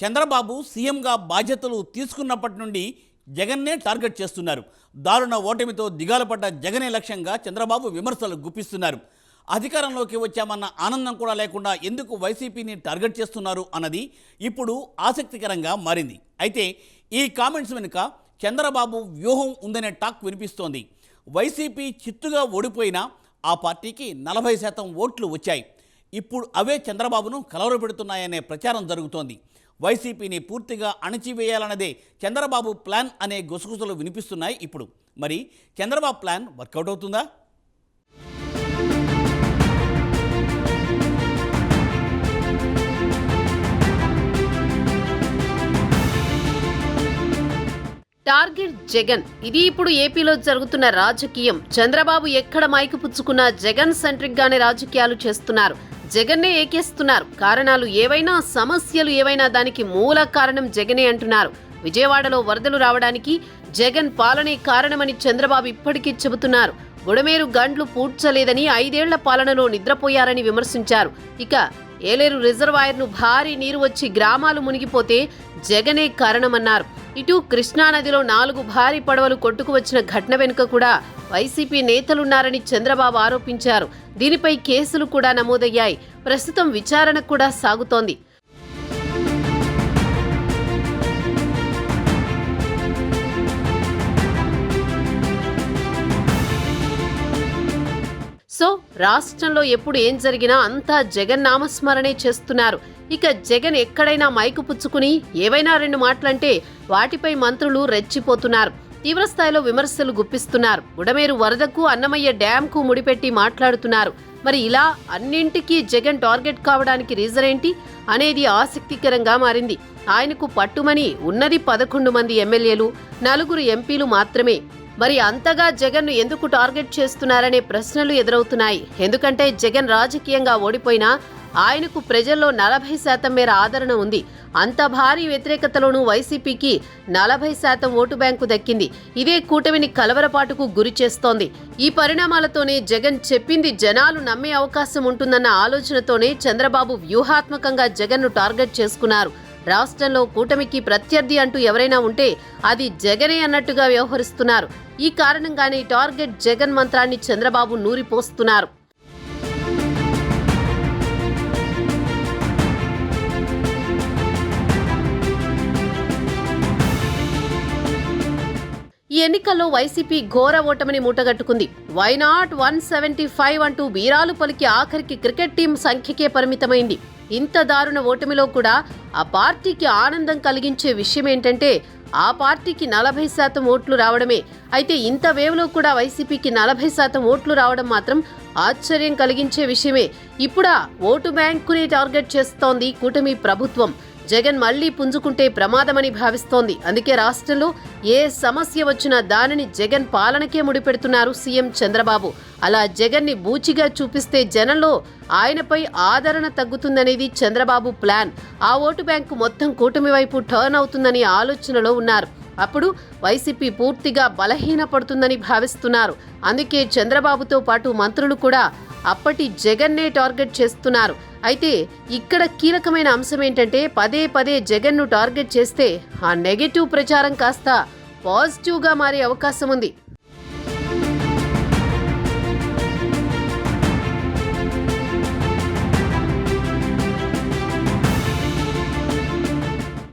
చంద్రబాబు సీఎంగా బాధ్యతలు తీసుకున్నప్పటి నుండి జగన్నే టార్గెట్ చేస్తున్నారు. దారుణ ఓటమితో దిగాలపడ్డ జగనే లక్ష్యంగా చంద్రబాబు విమర్శలు గుప్పిస్తున్నారు. అధికారంలోకి వచ్చామన్న ఆనందం కూడా లేకుండా ఎందుకు వైసీపీని టార్గెట్ చేస్తున్నారు అన్నది ఇప్పుడు ఆసక్తికరంగా మారింది. అయితే ఈ కామెంట్స్ వెనుక చంద్రబాబు వ్యూహం ఉందనే టాక్ వినిపిస్తోంది. వైసీపీ చిత్తుగా ఓడిపోయినా ఆ పార్టీకి 40% ఓట్లు వచ్చాయి. ఇప్పుడు అవే చంద్రబాబును కలవరపెడుతున్నాయనే ప్రచారం జరుగుతోంది. వైసీపీని పూర్తిగా అణచివేయాలన్నదే చంద్రబాబు ప్లాన్ అనే గుసగుసలు వినిపిస్తున్నాయి. ఇప్పుడు మరి చంద్రబాబు ప్లాన్ వర్కౌట్ అవుతుందా? టార్గెట్ జగన్. ఇది ఇప్పుడు ఏపీలో జరుగుతున్న రాజకీయం. చంద్రబాబు ఎక్కడ మైకు పుచ్చుకున్నా జగన్ సెంట్రిక్ గానే రాజకీయాలు చేస్తున్నారు. జగన్నే ఏకేస్తున్నారు. కారణాలు ఏవైనా, సమస్యలు ఏవైనా దానికి మూల కారణం జగనే అంటున్నారు. విజయవాడలో వరదలు రావడానికి జగన్ పాలనే కారణమని చంద్రబాబు ఇప్పటికీ చెబుతున్నారు. బుడమేరు గండ్లు పూడ్చలేదని, 5 ఏళ్ల పాలనలో నిద్రపోయారని విమర్శించారు. ఇక ఏలేరు రిజర్వాయర్ను భారీ నీరు వచ్చి గ్రామాలు మునిగిపోతే జగనే కారణమన్నారు. ఇటు కృష్ణానదిలో 4 భారీ పడవలు కొట్టుకు వచ్చిన ఘటన వెనుక కూడా వైసీపీ నేతలున్నారని చంద్రబాబు ఆరోపించారు. దీనిపై కేసులు కూడా నమోదయ్యాయి. ప్రస్తుతం విచారణ కూడా సాగుతోంది. సో రాష్ట్రంలో ఎప్పుడు ఏం జరిగినా అంతా జగన్ నామస్మరణే చేస్తున్నారు. ఇక జగన్ ఎక్కడైనా మైకు పుచ్చుకుని ఏవైనా 2 మాటలంటే వాటిపై మంత్రులు రెచ్చిపోతున్నారు. తీవ్రస్థాయిలో విమర్శలు గుప్పిస్తున్నారు. బుడమేరు వరదకు, అన్నమయ్య డ్యాంకు ముడిపెట్టి మాట్లాడుతున్నారు. మరి ఇలా అన్నింటికీ జగన్ టార్గెట్ కావడానికి రీజన్ ఏంటి అనేది ఆసక్తికరంగా మారింది. ఆయనకు పట్టుమని ఉన్నది 11 మంది ఎమ్మెల్యేలు, 4 ఎంపీలు మాత్రమే. మరి అంతగా జగన్ను ఎందుకు టార్గెట్ చేస్తున్నారనే ప్రశ్నలు ఎదురవుతున్నాయి. ఎందుకంటే జగన్ రాజకీయంగా ఓడిపోయినా ఆయనకు ప్రజల్లో 40% మేర ఆదరణ ఉంది. అంత భారీ వ్యతిరేకతలోనూ వైసీపీకి 40% ఓటు బ్యాంకు దక్కింది. ఇదే కూటమిని కలవరపాటుకు గురి చేస్తోంది. ఈ పరిణామాలతోనే జగన్ చెప్పింది జనాలు నమ్మే అవకాశం ఉంటుందన్న ఆలోచనతోనే చంద్రబాబు వ్యూహాత్మకంగా జగన్ను టార్గెట్ చేసుకున్నారు. రాష్ట్రంలో కూటమికి ప్రత్యర్థి అంటూ ఎవరైనా ఉంటే అది జగనే అన్నట్టుగా వ్యవహరిస్తున్నారు. ఈ కారణంగానే టార్గెట్ జగన్ మంత్రాన్ని చంద్రబాబు నూరిపోస్తున్నారు. ఈ ఎన్నికల్లో వైసీపీ ఘోర ఓటమిని మూటగట్టుకుంది. వైనాట్ 175 అంటూ బీరాలు పలికి ఆఖరికి క్రికెట్ టీం సంఖ్యకే పరిమితమైంది. ఇంత దారుణ ఓటమిలో కూడా ఆ పార్టీకి ఆనందం కలిగించే విషయం ఏంటంటే ఆ పార్టీకి 40% ఓట్లు రావడమే. అయితే ఇంత వేవ్లో కూడా వైసీపీకి 40% ఓట్లు రావడం మాత్రం ఆశ్చర్యం కలిగించే విషయమే. ఇప్పుడా ఓటు బ్యాంకుని టార్గెట్ చేస్తోంది కూటమి ప్రభుత్వం. జగన్ మళ్లీ పుంజుకుంటే ప్రమాదమని భావిస్తోంది. అందుకే రాష్ట్రంలో ఏ సమస్య వచ్చినా దానిని జగన్ పాలనకే ముడిపెడుతున్నారు సీఎం చంద్రబాబు. అలా జగన్ని బూచిగా చూపిస్తే జనంలో ఆయనపై ఆదరణ తగ్గుతుందనేది చంద్రబాబు ప్లాన్. ఆ ఓటు బ్యాంకు మొత్తం కూటమి వైపు టర్న్ అవుతుందని ఆలోచనలో ఉన్నారు. అప్పుడు వైసీపీ పూర్తిగా బలహీనపడుతుందని భావిస్తున్నారు. అందుకే చంద్రబాబుతో పాటు మంత్రులు కూడా అప్పటి జగన్నే టార్గెట్ చేస్తున్నారు. అయితే ఇక్కడ కీలకమైన అంశం ఏంటంటే పదే పదే జగన్ను టార్గెట్ చేస్తే ఆ నెగటివ్ ప్రచారం కాస్త పాజిటివ్గా మారే అవకాశం ఉంది.